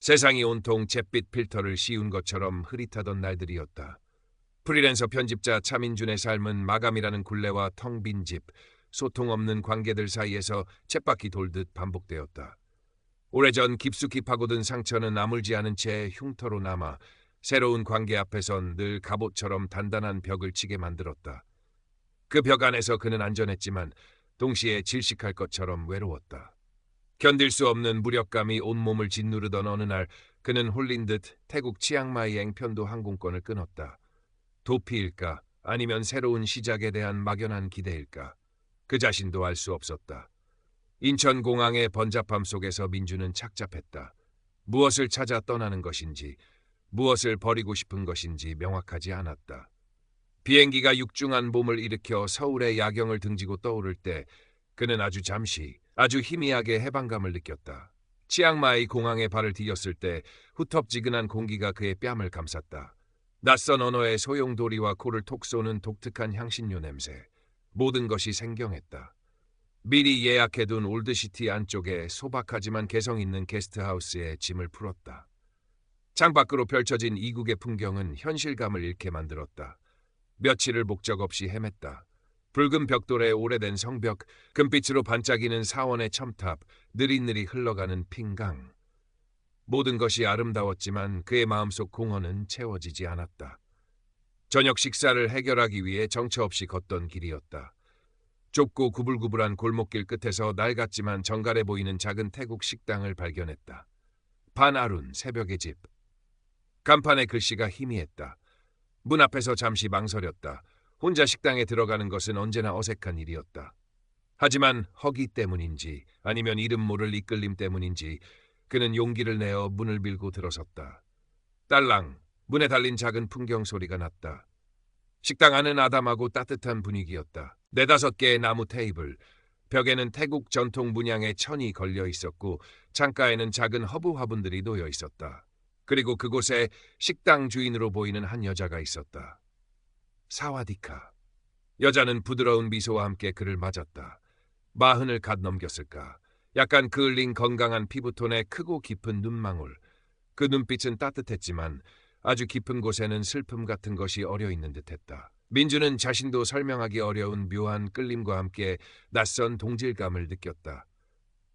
세상이 온통 잿빛 필터를 씌운 것처럼 흐릿하던 날들이었다. 프리랜서 편집자 차민준의 삶은 마감이라는 굴레와 텅 빈 집, 소통 없는 관계들 사이에서 쳇바퀴 돌듯 반복되었다. 오래전 깊숙이 파고든 상처는 아물지 않은 채 흉터로 남아 새로운 관계 앞에선 늘 갑옷처럼 단단한 벽을 치게 만들었다. 그 벽 안에서 그는 안전했지만 동시에 질식할 것처럼 외로웠다. 견딜 수 없는 무력감이 온몸을 짓누르던 어느 날 그는 홀린 듯 태국 치앙마이 앵편도 항공권을 끊었다. 도피일까 아니면 새로운 시작에 대한 막연한 기대일까? 그 자신도 알 수 없었다. 인천공항의 번잡함 속에서 민주는 착잡했다. 무엇을 찾아 떠나는 것인지, 무엇을 버리고 싶은 것인지 명확하지 않았다. 비행기가 육중한 봄을 일으켜 서울의 야경을 등지고 떠오를 때 그는 아주 잠시, 아주 희미하게 해방감을 느꼈다. 치앙마이 공항에 발을 디뎠을 때 후텁지근한 공기가 그의 뺨을 감쌌다. 낯선 언어의 소용돌이와 코를 톡 쏘는 독특한 향신료 냄새. 모든 것이 생경했다. 미리 예약해둔 올드시티 안쪽에 소박하지만 개성 있는 게스트하우스에 짐을 풀었다. 창밖으로 펼쳐진 이국의 풍경은 현실감을 잃게 만들었다. 며칠을 목적 없이 헤맸다. 붉은 벽돌의 오래된 성벽, 금빛으로 반짝이는 사원의 첨탑, 느릿느릿 흘러가는 핑강. 모든 것이 아름다웠지만 그의 마음속 공허는 채워지지 않았다. 저녁 식사를 해결하기 위해 정처 없이 걷던 길이었다. 좁고 구불구불한 골목길 끝에서 낡았지만 정갈해 보이는 작은 태국 식당을 발견했다. 판아룬 새벽의 집. 간판의 글씨가 희미했다. 문 앞에서 잠시 망설였다. 혼자 식당에 들어가는 것은 언제나 어색한 일이었다. 하지만 허기 때문인지 아니면 이름 모를 이끌림 때문인지 그는 용기를 내어 문을 밀고 들어섰다. 딸랑 문에 달린 작은 풍경 소리가 났다. 식당 안은 아담하고 따뜻한 분위기였다. 4-5개의 나무 테이블, 벽에는 태국 전통 문양의 천이 걸려 있었고 창가에는 작은 허브 화분들이 놓여 있었다. 그리고 그곳에 식당 주인으로 보이는 한 여자가 있었다. 사와디카. 여자는 부드러운 미소와 함께 그를 맞았다. 40을 갓 넘겼을까. 약간 그을린 건강한 피부톤에 크고 깊은 눈망울. 그 눈빛은 따뜻했지만 아주 깊은 곳에는 슬픔 같은 것이 어려있는 듯했다. 민주는 자신도 설명하기 어려운 묘한 끌림과 함께 낯선 동질감을 느꼈다.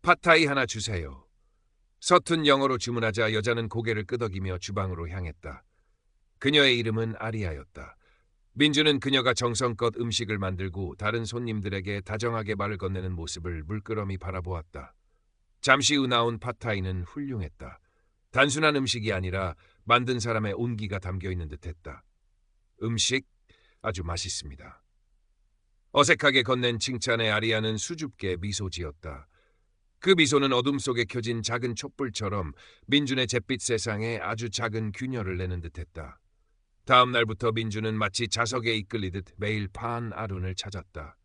팟타이 하나 주세요. 서툰 영어로 주문하자 여자는 고개를 끄덕이며 주방으로 향했다. 그녀의 이름은 아리아였다. 민주는 그녀가 정성껏 음식을 만들고 다른 손님들에게 다정하게 말을 건네는 모습을 물끄러미 바라보았다. 잠시 후 나온 팟타이는 훌륭했다. 단순한 음식이 아니라 만든 사람의 온기가 담겨있는 듯했다. 음식 아주 맛있습니다. 어색하게 건넨 칭찬에 아리아는 수줍게 미소 지었다. 그 미소는 어둠 속에 켜진 작은 촛불처럼 민준의 잿빛 세상에 아주 작은 균열을 내는 듯했다. 다음 날부터 민주는 마치 자석에 이끌리듯 매일 판아룬을 찾았다.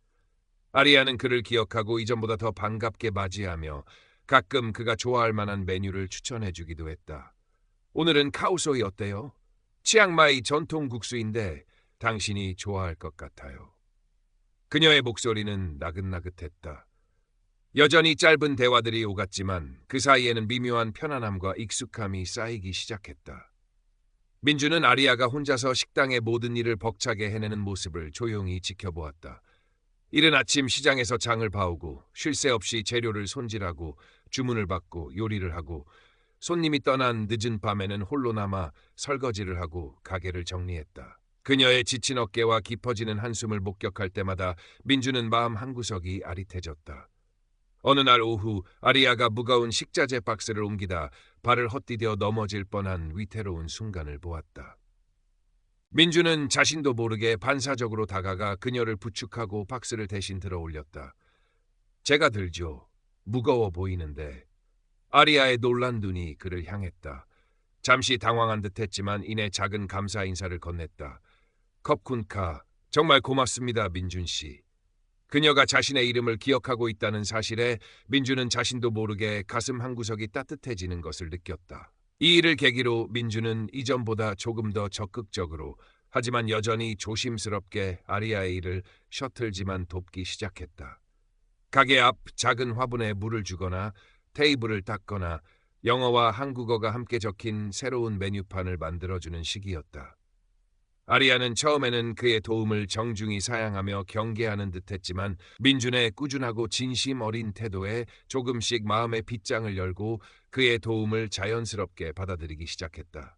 아리아는 그를 기억하고 이전보다 더 반갑게 맞이하며 가끔 그가 좋아할 만한 메뉴를 추천해주기도 했다. 오늘은 카오소이 어때요? 치앙마이 전통 국수인데 당신이 좋아할 것 같아요. 그녀의 목소리는 나긋나긋했다. 여전히 짧은 대화들이 오갔지만 그 사이에는 미묘한 편안함과 익숙함이 쌓이기 시작했다. 민주는 아리아가 혼자서 식당의 모든 일을 벅차게 해내는 모습을 조용히 지켜보았다. 이른 아침 시장에서 장을 봐오고 쉴 새 없이 재료를 손질하고 주문을 받고 요리를 하고 손님이 떠난 늦은 밤에는 홀로 남아 설거지를 하고 가게를 정리했다. 그녀의 지친 어깨와 깊어지는 한숨을 목격할 때마다 민주는 마음 한구석이 아릿해졌다. 어느 날 오후 아리아가 무거운 식자재 박스를 옮기다 발을 헛디뎌 넘어질 뻔한 위태로운 순간을 보았다. 민주는 자신도 모르게 반사적으로 다가가 그녀를 부축하고 박스를 대신 들어 올렸다. 제가 들죠. 무거워 보이는데. 아리아의 놀란 눈이 그를 향했다. 잠시 당황한 듯했지만 이내 작은 감사 인사를 건넸다. 컵쿤카, 정말 고맙습니다, 민준 씨. 그녀가 자신의 이름을 기억하고 있다는 사실에 민주는 자신도 모르게 가슴 한구석이 따뜻해지는 것을 느꼈다. 이 일을 계기로 민주는 이전보다 조금 더 적극적으로 하지만 여전히 조심스럽게 아리아의 일을 셔틀지만 돕기 시작했다. 가게 앞 작은 화분에 물을 주거나 테이블을 닦거나 영어와 한국어가 함께 적힌 새로운 메뉴판을 만들어주는 시기였다. 아리아는 처음에는 그의 도움을 정중히 사양하며 경계하는 듯했지만 민준의 꾸준하고 진심 어린 태도에 조금씩 마음의 빗장을 열고 그의 도움을 자연스럽게 받아들이기 시작했다.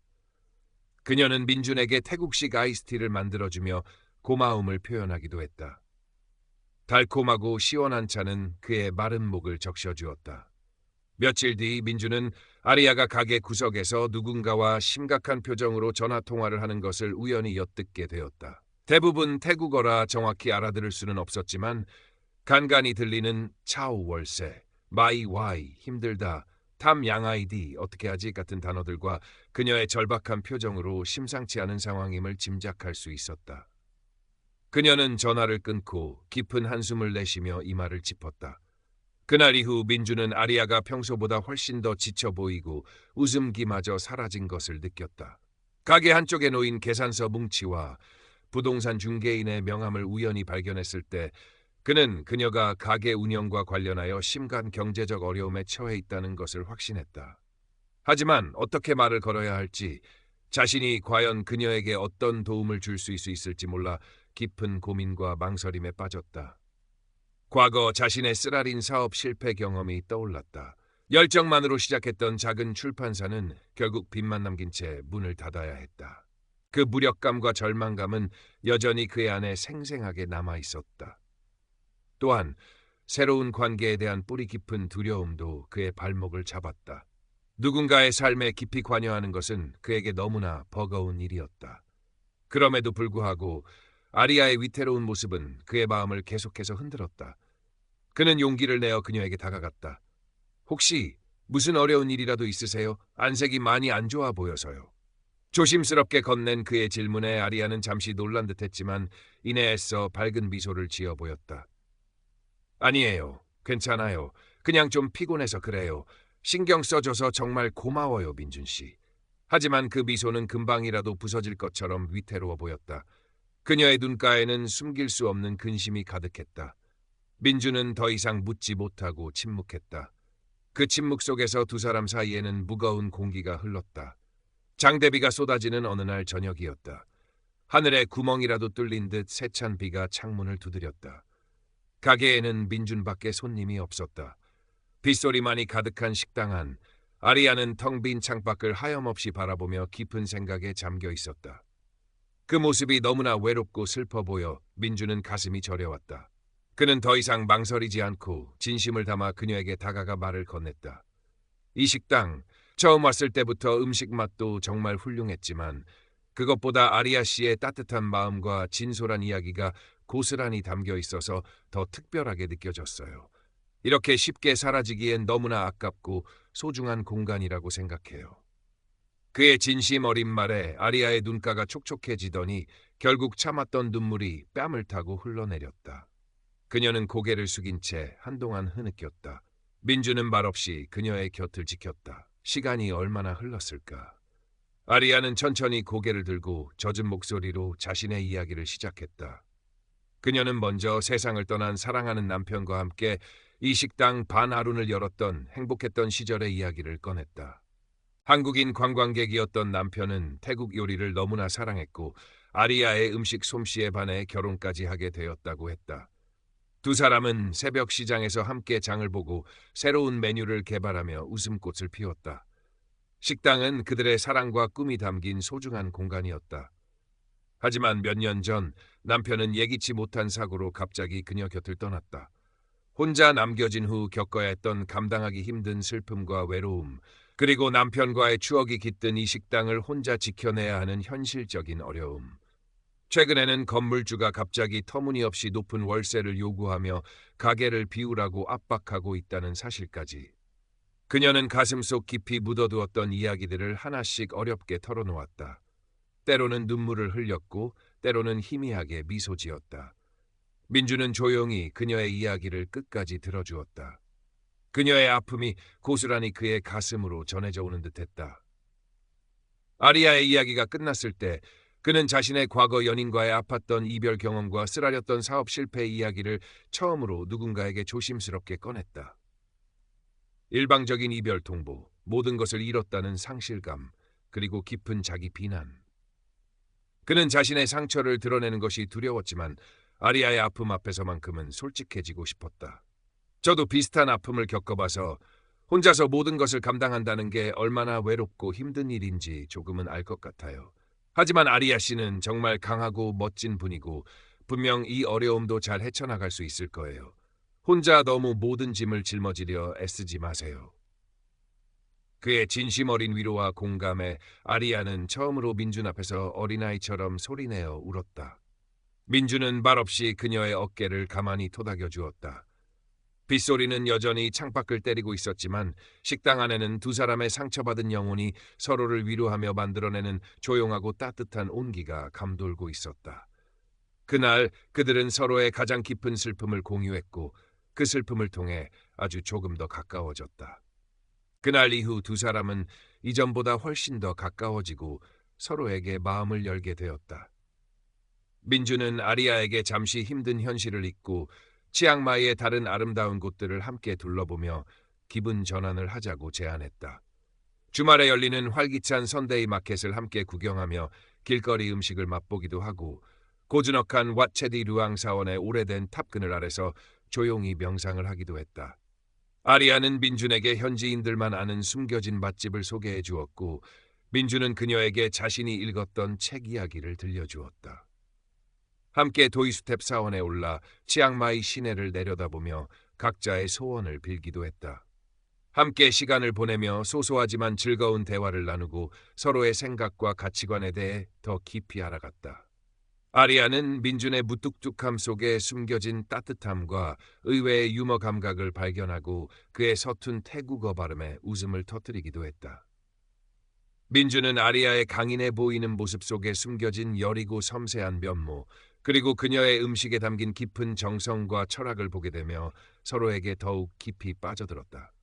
그녀는 민준에게 태국식 아이스티를 만들어주며 고마움을 표현하기도 했다. 달콤하고 시원한 차는 그의 마른 목을 적셔주었다. 며칠 뒤 민준은 아리아가 가게 구석에서 누군가와 심각한 표정으로 전화통화를 하는 것을 우연히 엿듣게 되었다. 대부분 태국어라 정확히 알아들을 수는 없었지만 간간히 들리는 차오 월세, 마이 와이, 힘들다, 탐 양아이디, 어떻게 하지 같은 단어들과 그녀의 절박한 표정으로 심상치 않은 상황임을 짐작할 수 있었다. 그녀는 전화를 끊고 깊은 한숨을 내쉬며 이마를 짚었다. 그날 이후 민주는 아리아가 평소보다 훨씬 더 지쳐 보이고 웃음기마저 사라진 것을 느꼈다. 가게 한쪽에 놓인 계산서 뭉치와 부동산 중개인의 명함을 우연히 발견했을 때 그는 그녀가 가게 운영과 관련하여 심한 경제적 어려움에 처해 있다는 것을 확신했다. 하지만 어떻게 말을 걸어야 할지, 자신이 과연 그녀에게 어떤 도움을 줄 수 있을지 몰라 깊은 고민과 망설임에 빠졌다. 과거 자신의 쓰라린 사업 실패 경험이 떠올랐다. 열정만으로 시작했던 작은 출판사는 결국 빚만 남긴 채 문을 닫아야 했다. 그 무력감과 절망감은 여전히 그의 안에 생생하게 남아 있었다. 또한 새로운 관계에 대한 뿌리 깊은 두려움도 그의 발목을 잡았다. 누군가의 삶에 깊이 관여하는 것은 그에게 너무나 버거운 일이었다. 그럼에도 불구하고 아리아의 위태로운 모습은 그의 마음을 계속해서 흔들었다. 그는 용기를 내어 그녀에게 다가갔다. 혹시 무슨 어려운 일이라도 있으세요? 안색이 많이 안 좋아 보여서요. 조심스럽게 건넨 그의 질문에 아리아는 잠시 놀란 듯했지만 이내 애써 밝은 미소를 지어 보였다. 아니에요. 괜찮아요. 그냥 좀 피곤해서 그래요. 신경 써줘서 정말 고마워요, 민준 씨. 하지만 그 미소는 금방이라도 부서질 것처럼 위태로워 보였다. 그녀의 눈가에는 숨길 수 없는 근심이 가득했다. 민주는 더 이상 묻지 못하고 침묵했다. 그 침묵 속에서 두 사람 사이에는 무거운 공기가 흘렀다. 장대비가 쏟아지는 어느 날 저녁이었다. 하늘에 구멍이라도 뚫린 듯 세찬 비가 창문을 두드렸다. 가게에는 민준밖에 손님이 없었다. 빗소리만이 가득한 식당 안, 아리아는 텅 빈 창밖을 하염없이 바라보며 깊은 생각에 잠겨 있었다. 그 모습이 너무나 외롭고 슬퍼 보여 민주는 가슴이 저려왔다. 그는 더 이상 망설이지 않고 진심을 담아 그녀에게 다가가 말을 건넸다. 이 식당, 처음 왔을 때부터 음식 맛도 정말 훌륭했지만 그것보다 아리아 씨의 따뜻한 마음과 진솔한 이야기가 고스란히 담겨 있어서 더 특별하게 느껴졌어요. 이렇게 쉽게 사라지기엔 너무나 아깝고 소중한 공간이라고 생각해요. 그의 진심 어린 말에 아리아의 눈가가 촉촉해지더니 결국 참았던 눈물이 뺨을 타고 흘러내렸다. 그녀는 고개를 숙인 채 한동안 흐느꼈다. 민주는 말없이 그녀의 곁을 지켰다. 시간이 얼마나 흘렀을까? 아리아는 천천히 고개를 들고 젖은 목소리로 자신의 이야기를 시작했다. 그녀는 먼저 세상을 떠난 사랑하는 남편과 함께 이 식당 반하룬을 열었던 행복했던 시절의 이야기를 꺼냈다. 한국인 관광객이었던 남편은 태국 요리를 너무나 사랑했고 아리아의 음식 솜씨에 반해 결혼까지 하게 되었다고 했다. 두 사람은 새벽 시장에서 함께 장을 보고 새로운 메뉴를 개발하며 웃음꽃을 피웠다. 식당은 그들의 사랑과 꿈이 담긴 소중한 공간이었다. 하지만 몇 년 전 남편은 예기치 못한 사고로 갑자기 그녀 곁을 떠났다. 혼자 남겨진 후 겪어야 했던 감당하기 힘든 슬픔과 외로움, 그리고 남편과의 추억이 깃든 이 식당을 혼자 지켜내야 하는 현실적인 어려움. 최근에는 건물주가 갑자기 터무니없이 높은 월세를 요구하며 가게를 비우라고 압박하고 있다는 사실까지. 그녀는 가슴속 깊이 묻어두었던 이야기들을 하나씩 어렵게 털어놓았다. 때로는 눈물을 흘렸고 때로는 희미하게 미소 지었다. 민주는 조용히 그녀의 이야기를 끝까지 들어주었다. 그녀의 아픔이 고스란히 그의 가슴으로 전해져 오는 듯했다. 아리아의 이야기가 끝났을 때 그는 자신의 과거 연인과의 아팠던 이별 경험과 쓰라렸던 사업 실패 이야기를 처음으로 누군가에게 조심스럽게 꺼냈다. 일방적인 이별 통보, 모든 것을 잃었다는 상실감, 그리고 깊은 자기 비난. 그는 자신의 상처를 드러내는 것이 두려웠지만 아리아의 아픔 앞에서만큼은 솔직해지고 싶었다. 저도 비슷한 아픔을 겪어봐서 혼자서 모든 것을 감당한다는 게 얼마나 외롭고 힘든 일인지 조금은 알 것 같아요. 하지만 아리아 씨는 정말 강하고 멋진 분이고 분명 이 어려움도 잘 헤쳐나갈 수 있을 거예요. 혼자 너무 모든 짐을 짊어지려 애쓰지 마세요. 그의 진심 어린 위로와 공감에 아리아는 처음으로 민준 앞에서 어린아이처럼 소리내어 울었다. 민준은 말없이 그녀의 어깨를 가만히 토닥여 주었다. 빗소리는 여전히 창밖을 때리고 있었지만 식당 안에는 두 사람의 상처받은 영혼이 서로를 위로하며 만들어내는 조용하고 따뜻한 온기가 감돌고 있었다. 그날 그들은 서로의 가장 깊은 슬픔을 공유했고 그 슬픔을 통해 아주 조금 더 가까워졌다. 그날 이후 두 사람은 이전보다 훨씬 더 가까워지고 서로에게 마음을 열게 되었다. 민주는 아리아에게 잠시 힘든 현실을 잊고 치앙마이의 다른 아름다운 곳들을 함께 둘러보며 기분 전환을 하자고 제안했다. 주말에 열리는 활기찬 선데이 마켓을 함께 구경하며 길거리 음식을 맛보기도 하고 고즈넉한 왓체디 루앙 사원의 오래된 탑 그늘 아래서 조용히 명상을 하기도 했다. 아리아는 민준에게 현지인들만 아는 숨겨진 맛집을 소개해 주었고 민준은 그녀에게 자신이 읽었던 책 이야기를 들려주었다. 함께 도이스텝 사원에 올라 치앙마이 시내를 내려다보며 각자의 소원을 빌기도 했다. 함께 시간을 보내며 소소하지만 즐거운 대화를 나누고 서로의 생각과 가치관에 대해 더 깊이 알아갔다. 아리아는 민준의 무뚝뚝함 속에 숨겨진 따뜻함과 의외의 유머 감각을 발견하고 그의 서툰 태국어 발음에 웃음을 터뜨리기도 했다. 민준은 아리아의 강인해 보이는 모습 속에 숨겨진 여리고 섬세한 면모, 그리고 그녀의 음식에 담긴 깊은 정성과 철학을 보게 되며 서로에게 더욱 깊이 빠져들었다.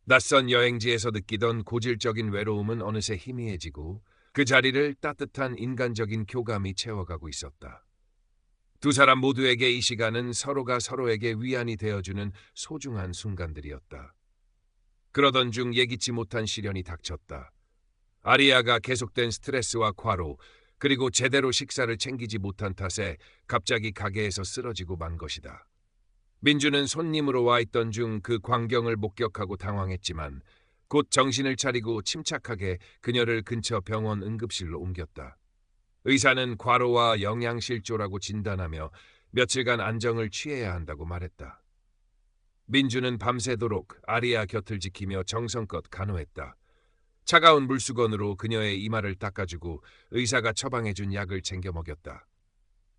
낯선 여행지에서 느끼던 고질적인 외로움은 어느새 희미해지고 그 자리를 따뜻한 인간적인 교감이 채워가고 있었다. 두 사람 모두에게 이 시간은 서로가 서로에게 위안이 되어주는 소중한 순간들이었다. 그러던 중 예기치 못한 시련이 닥쳤다. 아리아가 계속된 스트레스와 과로, 그리고 제대로 식사를 챙기지 못한 탓에 갑자기 가게에서 쓰러지고 만 것이다. 민주는 손님으로 와 있던 중 그 광경을 목격하고 당황했지만 곧 정신을 차리고 침착하게 그녀를 근처 병원 응급실로 옮겼다. 의사는 과로와 영양실조라고 진단하며 며칠간 안정을 취해야 한다고 말했다. 민주는 밤새도록 아리아 곁을 지키며 정성껏 간호했다. 차가운 물수건으로 그녀의 이마를 닦아주고 의사가 처방해준 약을 챙겨 먹였다.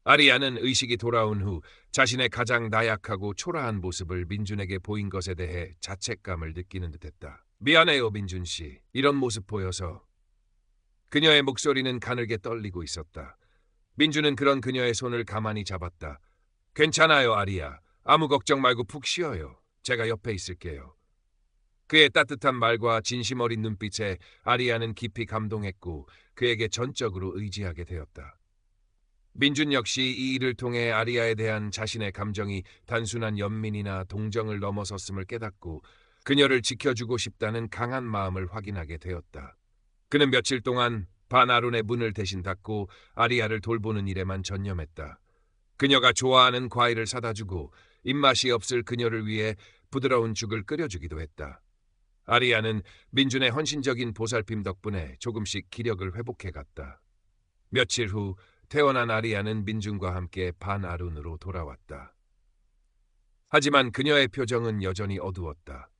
아리아는 의식이 돌아온 후 자신의 가장 나약하고 초라한 모습을 민준에게 보인 것에 대해 자책감을 느끼는 듯했다. 미안해요, 민준 씨. 이런 모습 보여서. 그녀의 목소리는 가늘게 떨리고 있었다. 민준은 그런 그녀의 손을 가만히 잡았다. 괜찮아요, 아리아. 아무 걱정 말고 푹 쉬어요. 제가 옆에 있을게요. 그의 따뜻한 말과 진심 어린 눈빛에 아리아는 깊이 감동했고 그에게 전적으로 의지하게 되었다. 민준 역시 이 일을 통해 아리아에 대한 자신의 감정이 단순한 연민이나 동정을 넘어섰음을 깨닫고 그녀를 지켜주고 싶다는 강한 마음을 확인하게 되었다. 그는 며칠 동안 바나룬의 문을 대신 닫고 아리아를 돌보는 일에만 전념했다. 그녀가 좋아하는 과일을 사다 주고 입맛이 없을 그녀를 위해 부드러운 죽을 끓여주기도 했다. 아리아는 민준의 헌신적인 보살핌 덕분에 조금씩 기력을 회복해갔다. 며칠 후 태어난 아리아는 민준과 함께 바나룬으로 돌아왔다. 하지만 그녀의 표정은 여전히 어두웠다.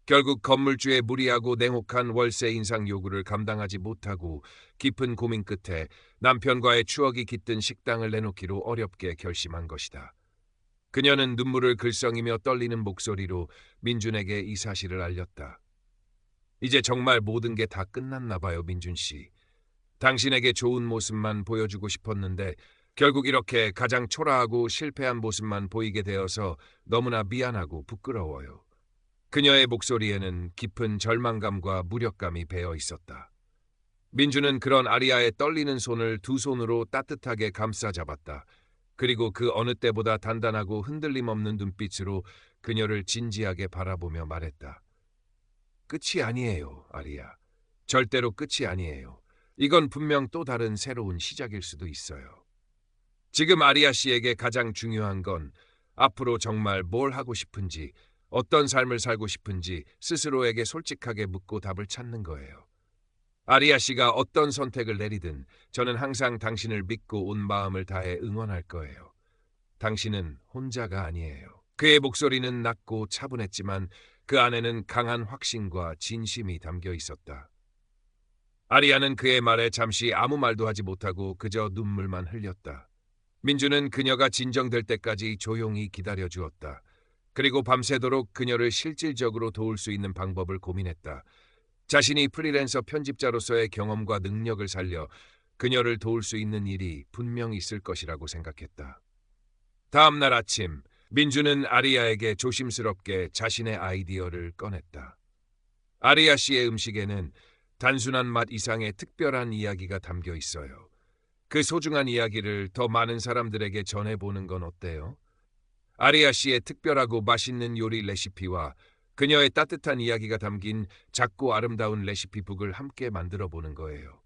결국 건물주의 무리하고 냉혹한 월세 인상 요구를 감당하지 못하고 깊은 고민 끝에 남편과의 추억이 깃든 식당을 내놓기로 어렵게 결심한 것이다. 그녀는 눈물을 글썽이며 떨리는 목소리로 민준에게 이 사실을 알렸다. 이제 정말 모든 게 다 끝났나 봐요, 민준 씨. 당신에게 좋은 모습만 보여주고 싶었는데 결국 이렇게 가장 초라하고 실패한 모습만 보이게 되어서 너무나 미안하고 부끄러워요. 그녀의 목소리에는 깊은 절망감과 무력감이 배어 있었다. 민주는 그런 아리아의 떨리는 손을 두 손으로 따뜻하게 감싸 잡았다. 그리고 그 어느 때보다 단단하고 흔들림 없는 눈빛으로 그녀를 진지하게 바라보며 말했다. 끝이 아니에요, 아리아. 절대로 끝이 아니에요. 이건 분명 또 다른 새로운 시작일 수도 있어요. 지금 아리아 씨에게 가장 중요한 건 앞으로 정말 뭘 하고 싶은지, 어떤 삶을 살고 싶은지 스스로에게 솔직하게 묻고 답을 찾는 거예요. 아리아 씨가 어떤 선택을 내리든 저는 항상 당신을 믿고 온 마음을 다해 응원할 거예요. 당신은 혼자가 아니에요. 그의 목소리는 낮고 차분했지만 그 안에는 강한 확신과 진심이 담겨 있었다. 아리아는 그의 말에 잠시 아무 말도 하지 못하고 그저 눈물만 흘렸다. 민주는 그녀가 진정될 때까지 조용히 기다려 주었다. 그리고 밤새도록 그녀를 실질적으로 도울 수 있는 방법을 고민했다. 자신이 프리랜서 편집자로서의 경험과 능력을 살려 그녀를 도울 수 있는 일이 분명 있을 것이라고 생각했다. 다음 날 아침, 민주는 아리아에게 조심스럽게 자신의 아이디어를 꺼냈다. 아리아 씨의 음식에는 단순한 맛 이상의 특별한 이야기가 담겨 있어요. 그 소중한 이야기를 더 많은 사람들에게 전해보는 건 어때요? 아리아 씨의 특별하고 맛있는 요리 레시피와 그녀의 따뜻한 이야기가 담긴 작고 아름다운 레시피북을 함께 만들어 보는 거예요.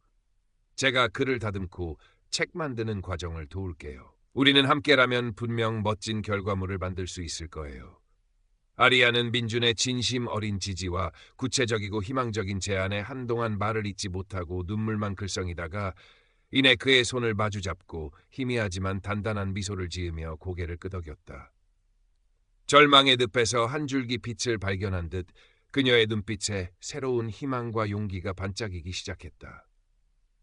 제가 글을 다듬고 책 만드는 과정을 도울게요. 우리는 함께라면 분명 멋진 결과물을 만들 수 있을 거예요. 아리아는 민준의 진심 어린 지지와 구체적이고 희망적인 제안에 한동안 말을 잇지 못하고 눈물만 글썽이다가 이내 그의 손을 마주잡고 희미하지만 단단한 미소를 지으며 고개를 끄덕였다. 절망의 늪에서 한 줄기 빛을 발견한 듯 그녀의 눈빛에 새로운 희망과 용기가 반짝이기 시작했다.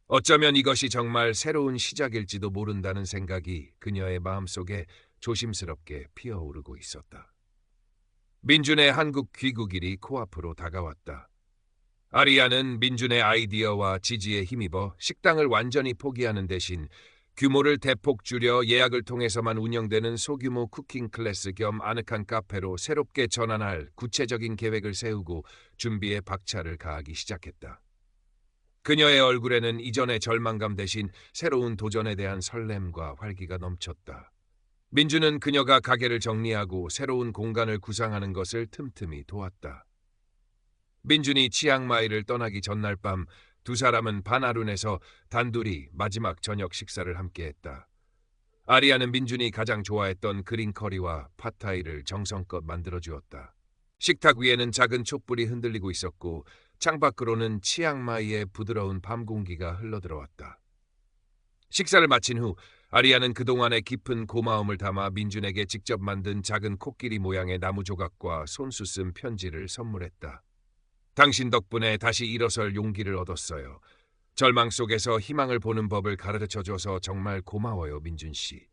어쩌면 이것이 정말 새로운 시작일지도 모른다는 생각이 그녀의 마음속에 조심스럽게 피어오르고 있었다. 민준의 한국 귀국일이 코앞으로 다가왔다. 아리아는 민준의 아이디어와 지지에 힘입어 식당을 완전히 포기하는 대신 규모를 대폭 줄여 예약을 통해서만 운영되는 소규모 쿠킹 클래스 겸 아늑한 카페로 새롭게 전환할 구체적인 계획을 세우고 준비에 박차를 가하기 시작했다. 그녀의 얼굴에는 이전의 절망감 대신 새로운 도전에 대한 설렘과 활기가 넘쳤다. 민주는 그녀가 가게를 정리하고 새로운 공간을 구상하는 것을 틈틈이 도왔다. 민준이 치앙마이를 떠나기 전날 밤 두 사람은 반아룬에서 단둘이 마지막 저녁 식사를 함께했다. 아리아는 민준이 가장 좋아했던 그린커리와 팟타이를 정성껏 만들어주었다. 식탁 위에는 작은 촛불이 흔들리고 있었고 창밖으로는 치앙마이의 부드러운 밤 공기가 흘러들어왔다. 식사를 마친 후 아리아는 그동안의 깊은 고마움을 담아 민준에게 직접 만든 작은 코끼리 모양의 나무 조각과 손수 쓴 편지를 선물했다. 당신 덕분에 다시 일어설 용기를 얻었어요. 절망 속에서 희망을 보는 법을 가르쳐줘서 정말 고마워요, 민준 씨.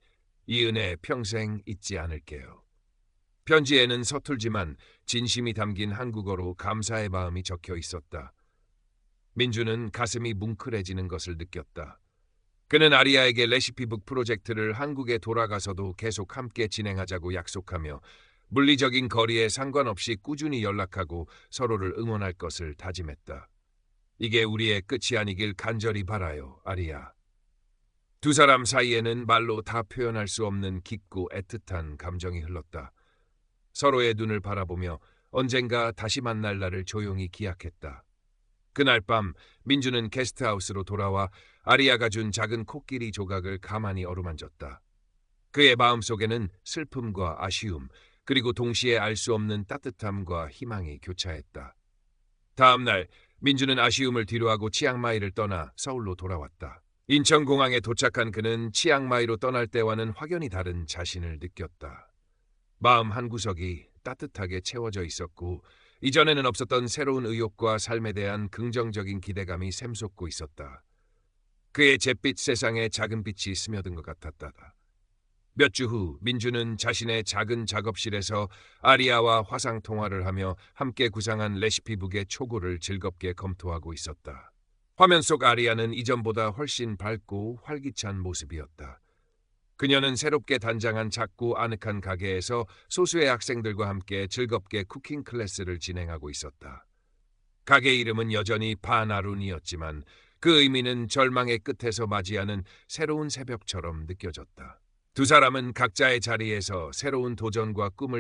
이 은혜 평생 잊지 않을게요. 편지에는 서툴지만 진심이 담긴 한국어로 감사의 마음이 적혀 있었다. 민준은 가슴이 뭉클해지는 것을 느꼈다. 그는 아리아에게 레시피북 프로젝트를 한국에 돌아가서도 계속 함께 진행하자고 약속하며 물리적인 거리에 상관없이 꾸준히 연락하고 서로를 응원할 것을 다짐했다. 이게 우리의 끝이 아니길 간절히 바라요, 아리아. 두 사람 사이에는 말로 다 표현할 수 없는 깊고 애틋한 감정이 흘렀다. 서로의 눈을 바라보며 언젠가 다시 만날 날을 조용히 기약했다. 그날 밤 민주는 게스트하우스로 돌아와 아리아가 준 작은 코끼리 조각을 가만히 어루만졌다. 그의 마음속에는 슬픔과 아쉬움, 그리고 동시에 알 수 없는 따뜻함과 희망이 교차했다. 다음 날 민주는 아쉬움을 뒤로하고 치앙마이를 떠나 서울로 돌아왔다. 인천공항에 도착한 그는 치앙마이로 떠날 때와는 확연히 다른 자신을 느꼈다. 마음 한구석이 따뜻하게 채워져 있었고 이전에는 없었던 새로운 의욕과 삶에 대한 긍정적인 기대감이 샘솟고 있었다. 그의 잿빛 세상에 작은 빛이 스며든 것 같았다. 몇 주 후 민주는 자신의 작은 작업실에서 아리아와 화상 통화를 하며 함께 구상한 레시피북의 초고를 즐겁게 검토하고 있었다. 화면 속 아리아는 이전보다 훨씬 밝고 활기찬 모습이었다. 그녀는 새롭게 단장한 작고 아늑한 가게에서 소수의 학생들과 함께 즐겁게 쿠킹 클래스를 진행하고 있었다. 가게 이름은 여전히 반아룬이었지만 그 의미는 절망의 끝에서 맞이하는 새로운 새벽처럼 느껴졌다. 두 사람은 각자의 자리에서 새로운 도전과 꿈을